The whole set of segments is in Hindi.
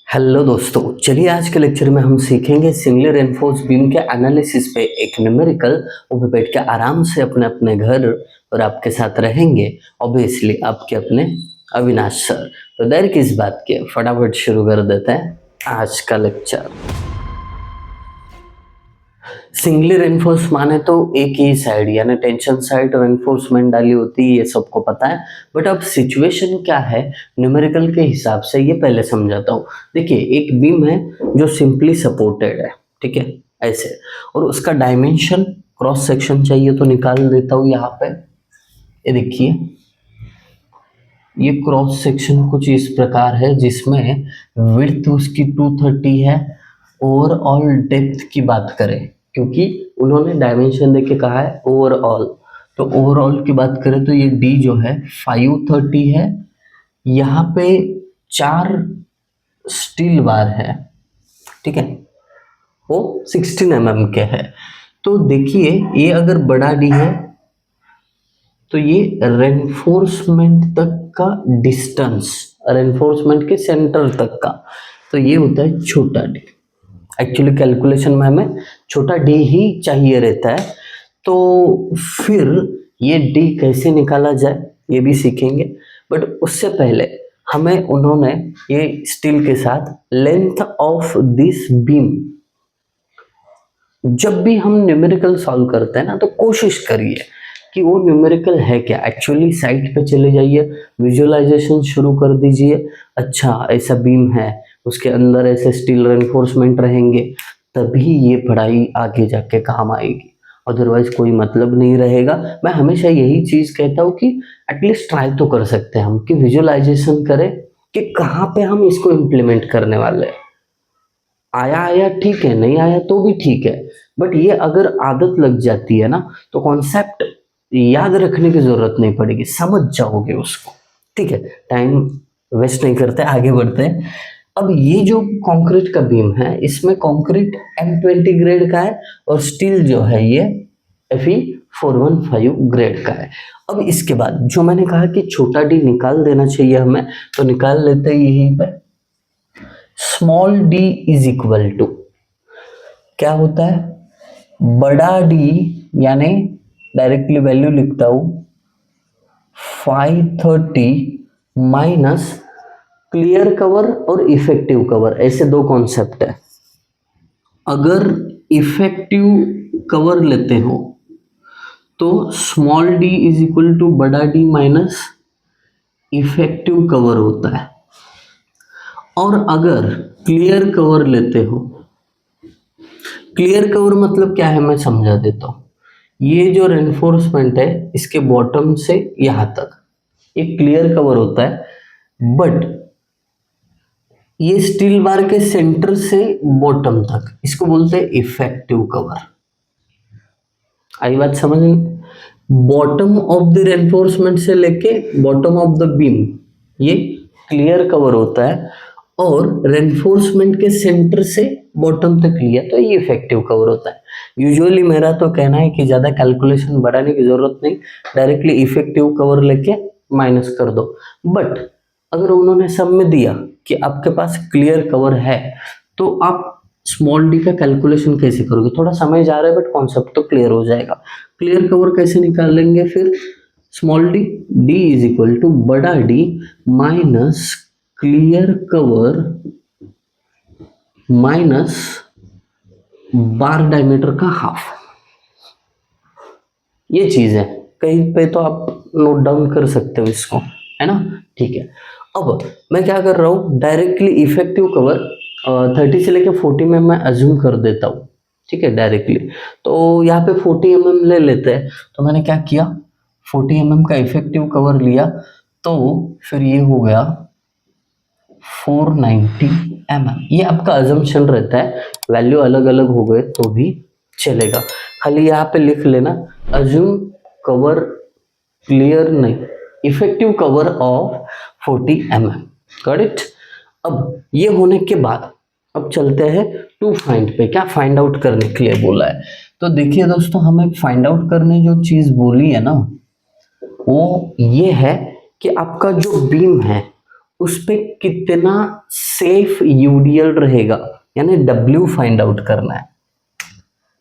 हेलो दोस्तों, चलिए आज के लेक्चर में हम सीखेंगे सिंगली रेनफोर्स बीम के एनालिसिस पे एक न्यूमेरिकल। वो भी बैठ के आराम से अपने अपने घर और आपके साथ रहेंगे ऑब्वियसली आपके अपने अविनाश सर। तो देर किस बात की, फटाफट शुरू कर देते हैं आज का लेक्चर। सिंगली रेनफोर्स माने तो एक ही साइड यानी टेंशन साइड रेनफोर्समेंट डाली होती है, ये सबको पता है। बट अब सिचुएशन क्या है न्यूमेरिकल के हिसाब से, ये पहले समझाता हूँ। देखिए, एक बीम है जो सिंपली सपोर्टेड है, ठीक है, ऐसे, और उसका डायमेंशन क्रॉस सेक्शन चाहिए तो निकाल देता हूँ यहाँ पे। ये देखिए, ये क्रॉस सेक्शन कुछ इस प्रकार है जिसमें विड्थ उसकी 230 है। ओवरऑल डेप्थ की बात करें, क्योंकि उन्होंने डायमेंशन देके कहा है ओवरऑल, तो ओवरऑल की बात करें तो ये डी जो है 530 है। यहाँ पे 4 स्टील बार है, ठीक है, वो 16 mm के है। तो देखिए, ये अगर बड़ा डी है तो ये रेनफोर्समेंट तक का डिस्टेंस, रेनफोर्समेंट के सेंटर तक का, तो ये होता है छोटा डी। एक्चुअली कैलकुलेशन में हमें छोटा डी ही चाहिए रहता है। तो फिर ये डी कैसे निकाला जाए ये भी सीखेंगे। बट उससे पहले हमें उन्होंने ये स्टील के साथ लेंथ ऑफ दिस बीम, जब भी हम न्यूमेरिकल सॉल्व करते हैं ना, तो कोशिश करिए कि वो न्यूमेरिकल है क्या। एक्चुअली साइट पे चले जाइए, विजुअलाइजेशन शुरू कर दीजिए। अच्छा, ऐसा बीम है, उसके अंदर ऐसे स्टील रेनफोर्समेंट रहेंगे, तभी ये पढ़ाई आगे जाके काम आएगी, अदरवाइज कोई मतलब नहीं रहेगा। मैं हमेशा यही चीज़ कहता हूँ कि एटलीस्ट ट्राई तो कर सकते हैं हम कि विजुअलाइजेशन करें कि कहाँ पे हम इसको इम्प्लीमेंट करने वाले हैं। आया ठीक है, नहीं आया तो भी ठीक है, बट ये अगर आदत लग जाती है ना, तो कॉन्सेप्ट याद रखने की जरूरत नहीं पड़ेगी, समझ जाओगे उसको। ठीक है, टाइम वेस्ट नहीं करते, आगे बढ़ते हैं। अब ये जो कंक्रीट का बीम है, इसमें कंक्रीट M20 ग्रेड का है और स्टील जो है ये Fe415 ग्रेड का है। अब इसके बाद जो मैंने कहा कि छोटा डी निकाल देना चाहिए हमें, तो निकाल लेते हैं यहीं पे। Small D is equal to क्या होता है, बड़ा डी, यानी डायरेक्टली वैल्यू लिखता हूं 530 माइनस क्लियर कवर और इफेक्टिव कवर, ऐसे दो कॉन्सेप्ट है। अगर इफेक्टिव कवर लेते हो तो small D is equal to बड़ा डी माइनस इफेक्टिव कवर होता है। और अगर क्लियर कवर लेते हो, क्लियर कवर मतलब क्या है मैं समझा देता हूं। ये जो रेनफोर्समेंट है इसके बॉटम से यहां तक ये क्लियर कवर होता है, बट ये स्टील बार के सेंटर से बॉटम तक इसको बोलते हैं इफेक्टिव कवर। आई बात समझ में? बॉटम ऑफ द रेनफोर्समेंट से लेके बॉटम ऑफ द बीम ये क्लियर कवर होता है, और रेनफोर्समेंट के सेंटर से बॉटम तक लिया तो ये इफेक्टिव कवर होता है। यूजुअली मेरा तो कहना है कि ज़्यादा कैलकुलेशन बढ़ाने की ज़रूरत नहीं, डायरेक्टली इफेक्टिव कवर लेके माइनस कर दो। बट अगर उन्होंने सब में दिया कि आपके पास क्लियर कवर है, तो आप स्मॉल डी का कैलकुलेशन कैसे करोगे, थोड़ा समय जा रहा है बट कॉन्सेप्ट तो क्लियर हो जाएगा। क्लियर कवर कैसे निकाल लेंगे फिर, small D, D is equal to बड़ा D minus clear cover minus bar diameter का हाफ। ये चीज है, कहीं पे तो आप नोट डाउन कर सकते हो इसको, है ना। ठीक है, अब मैं क्या कर रहा हूँ, डायरेक्टली इफेक्टिव कवर 30 से लेके 40 में मैं अज्यूम कर देता हूँ, ठीक है, डायरेक्टली। तो यहाँ पे 40 mm ले लेते हैं, तो मैंने क्या किया, 40 mm का इफेक्टिव कवर लिया, तो फिर ये हो गया 490 mm। ये आपका अजम्पशन रहता है, वैल्यू अलग अलग हो गए तो भी चलेगा। खाली यहाँ पे लिख लेना अज्यूम कवर क्लियर नहीं, effective cover of 40 mm। Got it. अब ये होने के बाद अब चलते हैं टू फाइंड पे, क्या फाइंड आउट करने के लिए बोला है। तो देखिए दोस्तों, हमें फाइंड आउट करने जो चीज बोली है ना, वो ये है कि आपका जो बीम है उस पे कितना सेफ यूडीएल रहेगा, यानी डब्ल्यू फाइंड आउट करना है।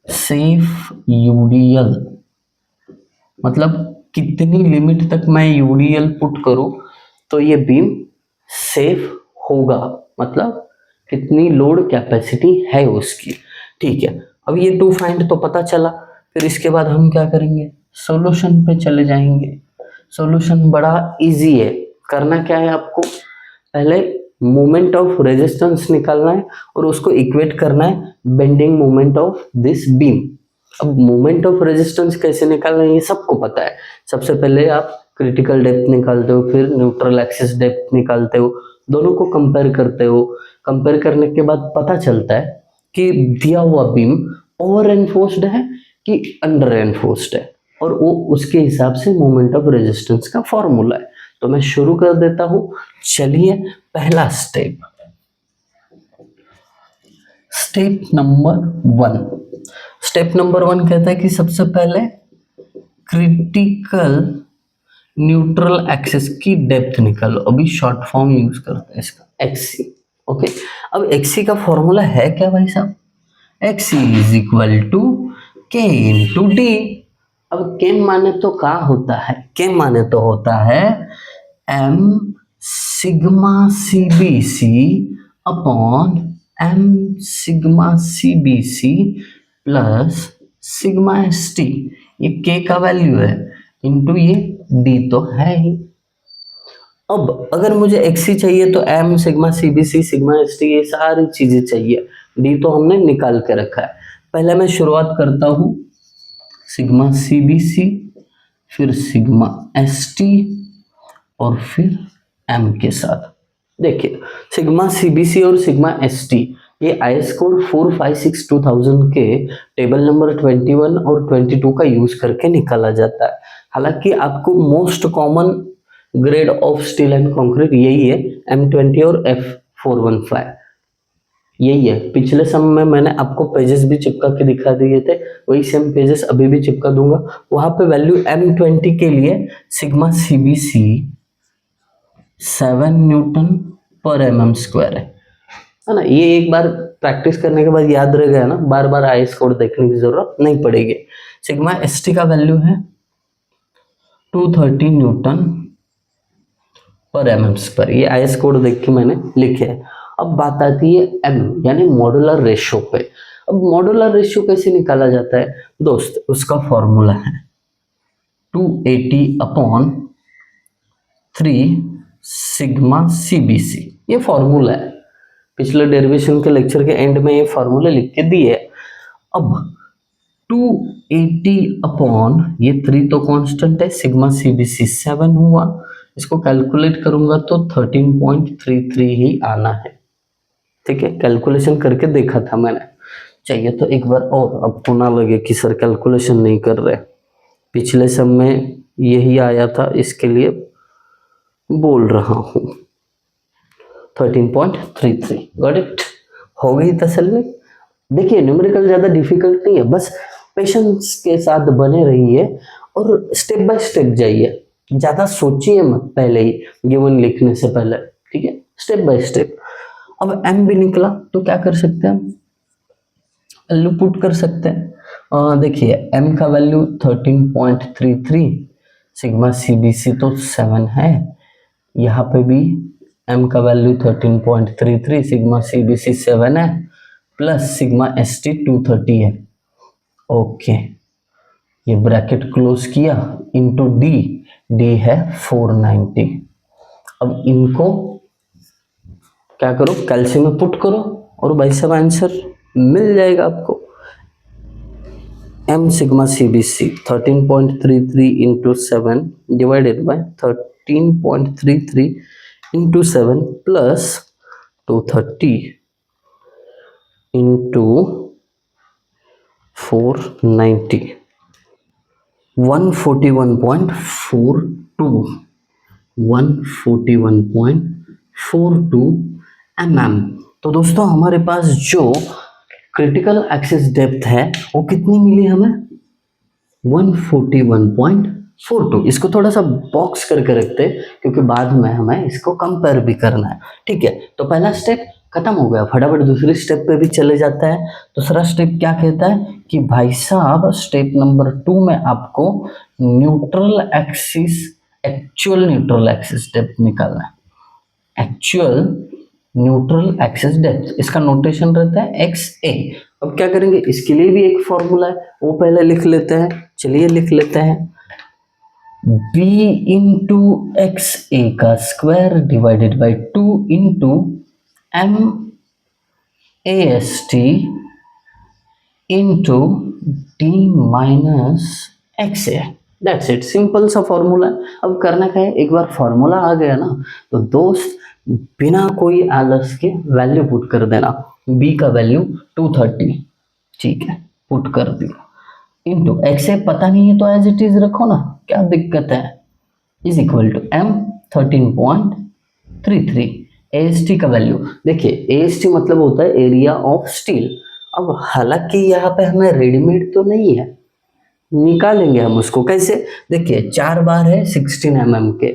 सेफ यूडीएल मतलब कितनी लिमिट तक मैं यूडीएल पुट करूं तो ये बीम सेफ होगा, मतलब कितनी लोड कैपेसिटी है उसकी। ठीक है, अब ये टू फाइंड तो पता चला, फिर इसके बाद हम क्या करेंगे, सॉल्यूशन पे चले जाएंगे। सॉल्यूशन बड़ा इजी है, करना क्या है आपको, पहले मोमेंट ऑफ रेजिस्टेंस निकालना है और उसको इक्वेट करना है bending moment of this beam. अब मोमेंट ऑफ रेजिस्टेंस कैसे निकालना है ये सबको पता है। सबसे पहले आप क्रिटिकल डेप्थ निकालते हो, फिर न्यूट्रल एक्सिस डेप्थ निकालते हो, दोनों को कंपेयर करते हो। कंपेयर करने के बाद पता चलता है कि दिया हुआ बीम ओवर एनफोर्स्ड है कि अंडर एनफोर्स्ड है, और वो उसके हिसाब से मोमेंट ऑफ रेजिस्टेंस का फॉर्मूला है। तो मैं शुरू कर देता हूं, चलिए पहला step, step number 1। Step number 1 कहता है कि सबसे पहले क्रिटिकल न्यूट्रल एक्सिस की डेप्थ निकालो। अभी शॉर्ट फॉर्म यूज करते हैं इसका, एक्सी। ओके, अब एक्सी का फॉर्मूला है क्या भाई साहब, एक्सी इज इक्वल टू के इंटू डी। अब के माने तो क्या होता है, के माने तो होता है M sigma C B C upon M sigma C B C plus sigma S T. ये के का वैल्यू है इंटू ये डी तो है ही। अब अगर मुझे एक्सी चाहिए तो M sigma C B C sigma S T ये सारी चीजें चाहिए, डी तो हमने निकाल के रखा है। पहले मैं शुरुआत करता हूं सिग्मा सी बी सी, फिर सिग्मा एस टी और फिर एम के साथ। देखिए सिग्मा सी बी सी और सिग्मा एस टी ये आईएस कोड 456-2000 के टेबल नंबर 21 और 22 का यूज करके निकाला जाता है। हालांकि आपको most common grade of steel and concrete यही है, M20 और F415 यही है। पिछले समय में मैंने आपको पेजेस भी चिपका के दिखा दिए थे, वही सेम पेजेस अभी भी चिपका दूंगा। वहां पे वैल्यू M20 के लिए सिग्मा CBC 7 न्यूटन पर mm स्क्वायर है ना। ये एक बार प्रैक्टिस करने के बाद याद रह गया ना, बार बार आईएस कोड देखने की जरूरत नहीं पड़ेगी। सिग्मा ST का वैल्यू है 230 न्यूटन पर mm स्क्वायर, ये आईएस कोड देख के मैंने लिखे है। अब बात आती है M यानी मॉड्यूलर रेशियो पे। अब मॉड्यूलर रेशियो कैसे निकाला जाता है दोस्त, उसका फॉर्मूला है 280 अपॉन 3 सिग्मा CBC। ये फॉर्मूला है, पिछले डेरिवेशन के लेक्चर के एंड में ये फॉर्मूला लिख के दिए। अब 280 अपॉन ये 3 तो कांस्टेंट है, सिग्मा CBC 7 हुआ, इसको कैलकुलेट करूंगा तो 13.33 ही आना है। ठीक है, कैलकुलेशन करके देखा था मैंने, चाहिए तो एक बार और, आपको ना लगे कि सर कैलकुलेशन नहीं कर रहे, पिछले सब में यही आया था इसके लिए बोल रहा हूं। 13.33 गॉट इट, हो गई तसल्ली। देखिए न्यूमेरिकल ज्यादा डिफिकल्ट नहीं है, बस पेशेंस के साथ बने रहिए और स्टेप बाय स्टेप जाइए, ज्यादा सोचिए मत पहले ही गिवन लिखने से पहले। ठीक है, स्टेप बाय स्टेप। अब एम भी निकला तो क्या कर सकते हैं हम, वैल्यू पुट कर सकते हैं। देखिए एम का वैल्यू 13.33, सिग्मा CBC तो 7 है, यहाँ पे भी m का वैल्यू 13.33, सिग्मा CBC 7 है, प्लस सिग्मा ST 230 है। ओके, ये ब्रैकेट क्लोज किया, इंटू डी है 490। अब इनको क्या करो, कैल्शियम में पुट करो और भाई साहब आंसर मिल जाएगा आपको। m sigma CBC 13.33 into 7 divided by 13.33 into 7 plus 230 into 490 141.42 mm। तो दोस्तों हमारे पास जो क्रिटिकल एक्सिस डेप्थ है वो कितनी मिली हमें, 141.42 42। इसको थोड़ा सा बॉक्स करके रखते हैं क्योंकि बाद में हमें इसको कंपेयर भी करना है। ठीक है, तो पहला स्टेप खत्म हो गया, फटाफट दूसरे स्टेप पे भी चले जाता है। दूसरा स्टेप क्या कहता है कि भाई साहब स्टेप नंबर 2 में आपको neutral axis, actual neutral axis depth निकालना है। एक्चुअल न्यूट्रल एक्सिस डेप्थ, इसका नोटेशन रहता है एक्स ए। अब क्या करेंगे, इसके लिए भी एक फॉर्मूला है, वो पहले लिख लेते हैं। चलिए लिख लेते हैं, b इंटू एक्स ए का square divided by 2 into M A S T into D minus X A. That's it, simple सा फॉर्मूला। अब करना क्या है, एक बार फॉर्मूला आ गया ना तो दोस्त बिना कोई आलस के वैल्यू पुट कर देना। b का वैल्यू 230, ठीक है, पुट कर दिया। इंटू एक्स ए पता नहीं है तो एज इट इज रखो ना, क्या दिक्कत है। Is equal to m 13.33। AST का वैल्यू देखिए, AST मतलब होता है एरिया ऑफ स्टील। अब हालांकि यहाँ पे हमें रेडीमेड तो नहीं है, निकालेंगे हम उसको। कैसे, देखिए 4 बार है 16 mm के,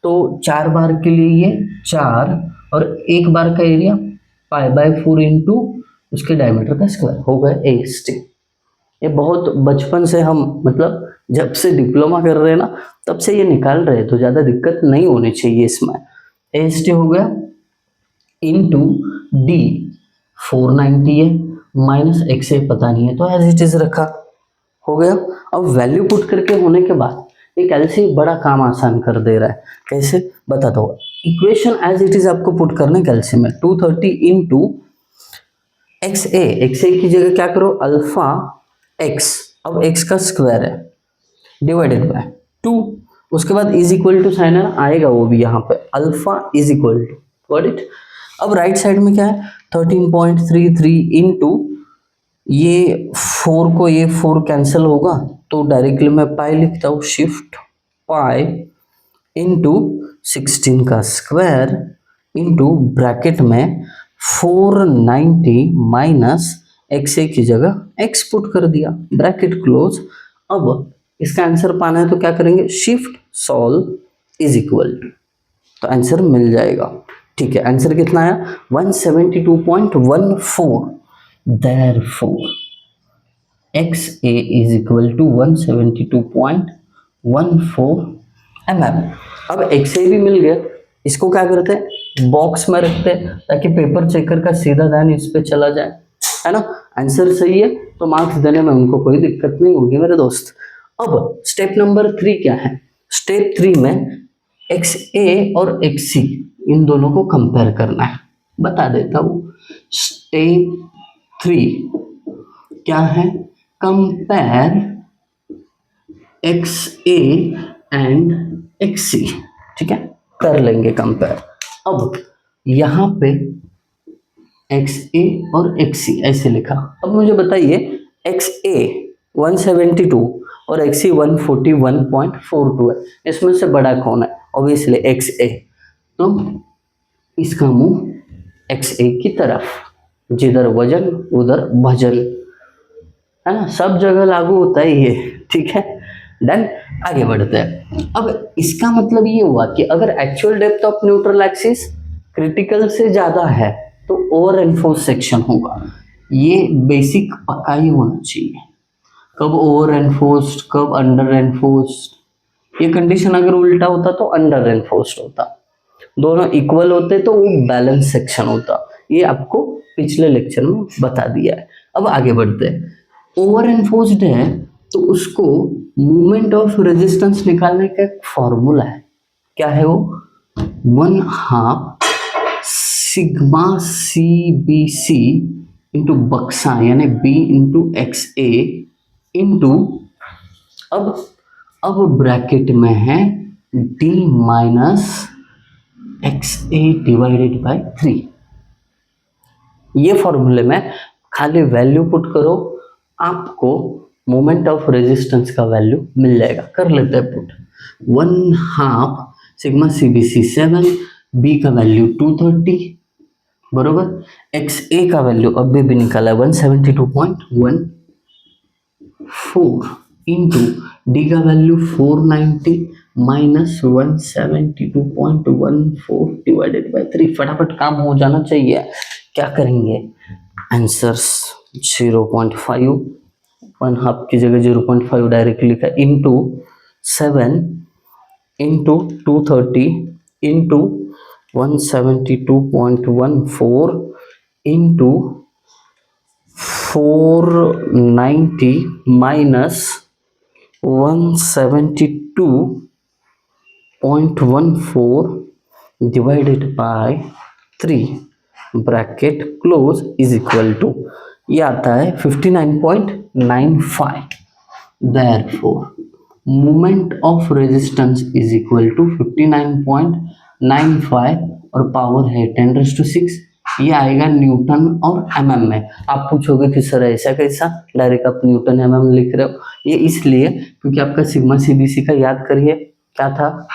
तो 4 बार के लिए ये 4 और 1 बार का एरिया π/4 इंटू उसके डायमीटर का स्क्वायर हो गया AST। ये बहुत बचपन से हम, मतलब जब से डिप्लोमा कर रहे हैं ना तब से ये निकाल रहे हैं, तो ज़्यादा दिक्कत नहीं होनी चाहिए इसमें। AST हो गया इंटू D 490 है, माइनस एक्स ए पता नहीं है तो एज इट इज रखा, हो गया। अब वैल्यू पुट करके होने के बाद एक एलसी बड़ा काम आसान कर दे रहा है। कैसे बता दो, इक्वेशन एज इट इज आपको पुट करने कैलसी में 230 इंटू एक्स ए की जगह क्या करो, अल्फा एक्स, अब एक्स का स्क्वायर है, डिवाइडेड बाय 2, उसके बाद इज इक्वल टू साइन आएगा वो भी यहाँ पे, alpha is equal to, got it. अब राइट साइड में क्या है 13.33 इंटू ये 4 को ये 4 कैंसिल होगा तो डायरेक्टली मैं पाई लिखता हूँ, शिफ्ट पाई इंटू 16 का स्क्वायर इंटू ब्रैकेट में 490 माइनस एक्स ए की जगह एक्स पुट कर दिया, ब्रैकेट क्लोज। अब इसका आंसर पाना है तो क्या करेंगे, shift solve is equal to, तो आंसर मिल जाएगा। ठीक है, आंसर कितना आया 172.14। Therefore XA is equal to 172.14 mm। अब XA भी मिल गया, इसको क्या करते हैं बॉक्स में रखते हैं ताकि पेपर चेकर का सीधा ध्यान इस पे चला जाए, है ना। आंसर सही है तो मार्क्स देने में उनको कोई दिक्कत नहीं होगी मेरे दोस्त। अब स्टेप नंबर 3 क्या है, स्टेप 3 में XA और XC इन दोनों को कंपेयर करना है, बता देता हूँ। स्टेप 3 क्या है, कंपेयर XA एंड XC, ठीक है, कर लेंगे कंपेयर। अब यहाँ पे XA और XC ऐसे लिखा। अब मुझे बताइए XA 172 और XC 141.42 है, इसमें से बड़ा कौन है, ऑब्वियसली XA। तो इसका मुंह XA की तरफ, जिधर वजन उधर भजन, है ना, सब जगह लागू होता है ये, ठीक है। डन, आगे बढ़ते हैं। अब इसका मतलब ये हुआ कि अगर actual depth of neutral axis critical से ज्यादा है तो ओवर एनफोर्स सेक्शन होगा। ये बेसिक पक्का ही होना चाहिए, कब ओवर एनफोर्स्ड कब अंडर एनफोर्स्ड। ये कंडीशन अगर उल्टा होता तो अंडर एनफोर्स्ड होता, दोनों इक्वल होते तो वो बैलेंस सेक्शन होता। ये आपको पिछले लेक्चर में बता दिया है। अब आगे बढ़ते हैं। ओवर एनफोर्स्ड है तो उसको मूवमेंट ऑफ रेजिस्टेंस निकालने का एक फॉर्मूला है, क्या है वो, 1/2 सिग्मा CBC इंटू बक्सा यानी B इंटू XA इंटू, अब ब्रैकेट में है D minus XA divided by 3। ये फॉर्मूले में खाली वैल्यू पुट करो, आपको मोमेंट ऑफ रेजिस्टेंस का वैल्यू मिल जाएगा। कर लेते हैं पुट, 1/2 सिग्मा CBC 7, B का वैल्यू 230 बरोबर, XA का वैल्यू अभी भी निकाला 172.14 इंटू डी का वैल्यू 490 माइनस 172.14 डिवाइडेड बाय 3। फटाफट काम हो जाना चाहिए। क्या करेंगे, आंसर्स 0.5, 1/2 की जगह 0.5 डायरेक्टली लिखा, into 7 into 230 into 172.14 into 490 minus 172.14 divided by 3 bracket close is equal to, ये आता है 59.95। Therefore moment of resistance is equal to 59.95 और पावर है 10⁶। ये आएगा न्यूटन और एमएम में। आप पूछोगे कि सर ऐसा कैसा, डायरेक्ट आप न्यूटन एमएम लिख रहे हो? ये इसलिए क्योंकि आपका सिग्मा सीबीसी का याद करिए क्या था,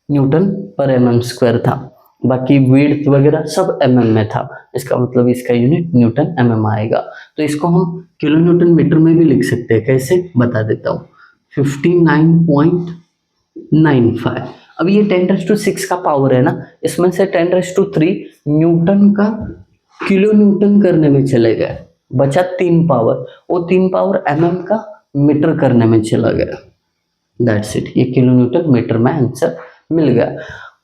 न्यूटन पर एमएम स्क्वायर था, बाकी विड्थ वगैरह सब एमएम में था। इसका मतलब इसका यूनिट न्यूटन एमएम आएगा। तो इसको हम किलो न्यूटन मीटर में भी लिख सकते हैं। कैसे, बता देता हूँ। 59.95, अब ये 10⁶ का पावर है ना, इसमें से 10�3 न्यूटन का किलो न्यूटन करने में चले गए, बचा 3 पावर, वो 3 पावर एमएम का मीटर करने में चला गया। दैट्स इट, ये किलो न्यूटन मीटर में आंसर मिल गया।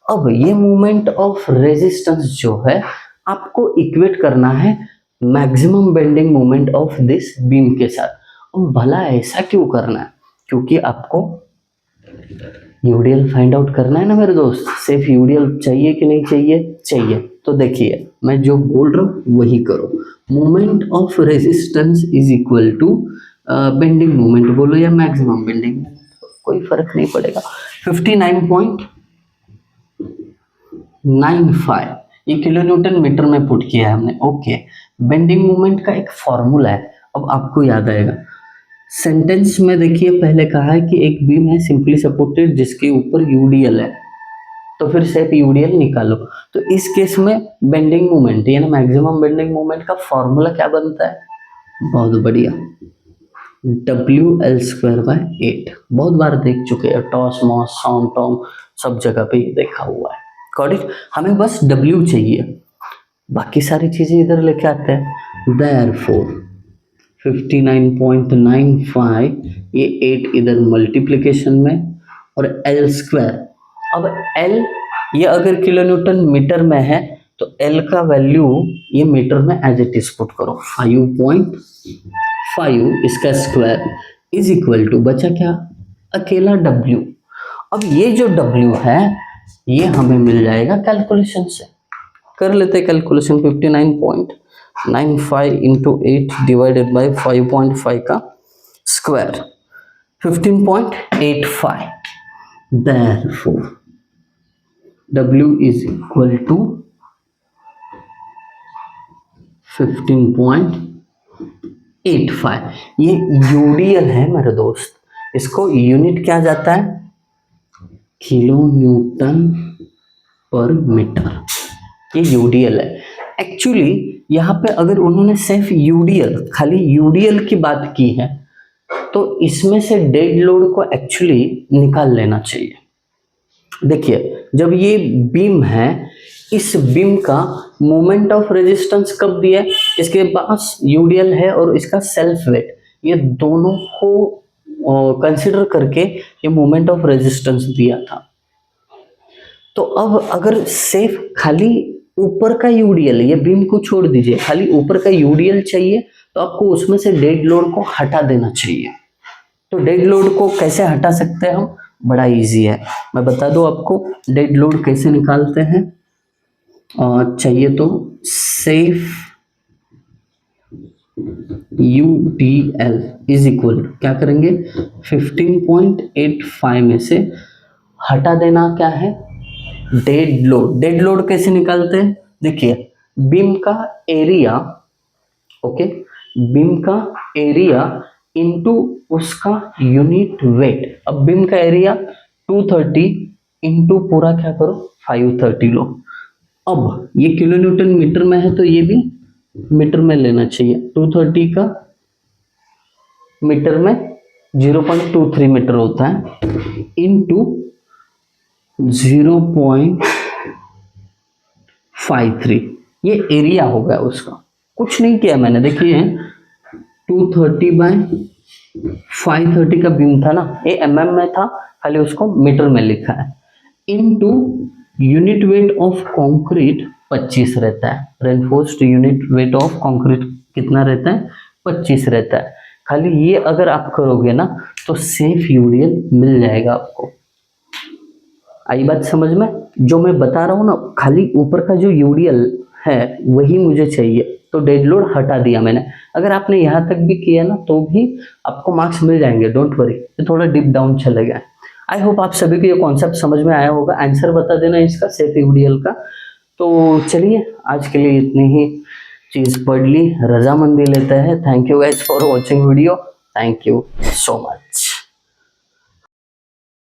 अब ये मोमेंट ऑफ रेजिस्टेंस जो है आपको इक्वेट करना है maximum bending moment of this beam के साथ। अब भला ऐसा क्यों करना है, क्योंकि आपको यूडीएल फाइंड आउट करना है ना मेरे दोस्त। सिर्फ यूडीएल चाहिए कि नहीं चाहिए? चाहिए। तो देखिए मैं जो बोल रहा हूँ वही करो। Moment of resistance is equal to bending moment बोलो या मैक्सिमम बेंडिंग, कोई फर्क नहीं पड़ेगा। 59.95 ये किलो न्यूटन मीटर में पुट किया है हमने। ओके, बेंडिंग मोमेंट का एक फॉर्मूला है, अब आपको याद आएगा। सेंटेंस में देखिए पहले कहा है कि एक बीम है सिंपली सपोर्टेड जिसके ऊपर यूडीएल है, तो फिर सिर्फ यूडीएल निकालो। तो इस केस में बेंडिंग मोमेंट यानी मैक्सिमम बेंडिंग मोमेंट का फॉर्मूला क्या बनता है? बहुत बढ़िया, WL²/8। बहुत बार देख चुके हैं, टॉस मॉस सॉम टॉम सब जगह पे ये देखा हुआ है। Got it? हमें बस W चाहिए, बाकी सारी चीजें इधर लेके आते हैं। देयरफॉर 59.95 ये 8 इधर मल्टीप्लिकेशन में और L²। अब L ये अगर किलो न्यूटन मीटर में है तो L का वैल्यू ये मीटर में एज इट इज पुट करो, 5.5 इसका स्क्वायर इज इक्वल टू, बचा क्या? अकेला W। अब ये जो W है ये हमें मिल जाएगा कैलकुलेशन से, कर लेते हैं कैलकुलेशन। 59.95 इंटू 8 डिवाइडेड बाई 5.5 का square 15.85। Therefore W is equal to 15.85। ये यूडीएल है मेरे दोस्त, इसको यूनिट क्या जाता है? किलो न्यूटन पर मीटर, ये यूडीएल है। एक्चुअली यहाँ पे अगर उन्होंने सिर्फ यूडीएल, खाली यूडीएल की बात की है तो इसमें से डेड लोड को एक्चुअली निकाल लेना चाहिए। देखिए जब ये बीम है, इस बीम का मोमेंट ऑफ रेजिस्टेंस कब दिया है? इसके पास यूडीएल है और इसका सेल्फ वेट, ये दोनों को कंसिडर करके ये मोमेंट ऑफ रेजिस्टेंस दिया था। तो अब अगर सिर्फ खाली ऊपर का यूडीएल, ये बीम को छोड़ दीजिए, खाली ऊपर का यूडीएल चाहिए तो आपको उसमें से डेड लोड को हटा देना चाहिए। तो डेड लोड को कैसे हटा सकते हैं हम? बड़ा इजी है, मैं बता दूं आपको डेड लोड कैसे निकालते हैं। चाहिए तो सेफ UDL इज इक्वल क्या करेंगे? 15.85 में से हटा देना क्या है? Dead load. डेड लोड कैसे निकालते हैं? देखिए बीम का एरिया, ओके, बीम का एरिया इनटू उसका यूनिट वेट। अब बीम का एरिया 230 इंटू पूरा क्या करो 530 लो। अब ये किलो न्यूटन मीटर में है तो ये भी मीटर में लेना चाहिए। 230 का मीटर में 0.23 मीटर होता है इंटू 0.53, ये एरिया हो गया उसका। कुछ नहीं किया मैंने, देखिए 230/530 का बीम था ना, ये mm में था, खाली उसको मीटर में लिखा है। Into unit weight of concrete 25 रहता है, reinforced unit weight of concrete कितना रहता है, 25 रहता है। खाली ये अगर आप करोगे ना तो सेफ यूडीएल मिल जाएगा आपको। आई बात समझ में? जो मैं बता रहा हूँ ना, खाली ऊपर का जो यूडीएल है वही मुझे चाहिए, तो डेड लोड हटा दिया मैंने। अगर आपने यहाँ तक भी किया ना तो भी आपको मार्क्स मिल जाएंगे, डोंट वरी। ये थोड़ा डिप डाउन चले गया। आई होप आप सभी को ये कॉन्सेप्ट समझ में आया होगा। आंसर बता देना इसका, सेफ यूडीएल का। तो चलिए आज के लिए इतनी ही चीज़ पढ़ ली, रजामंदी लेते हैं। Thank you guys for watching video, thank you so much.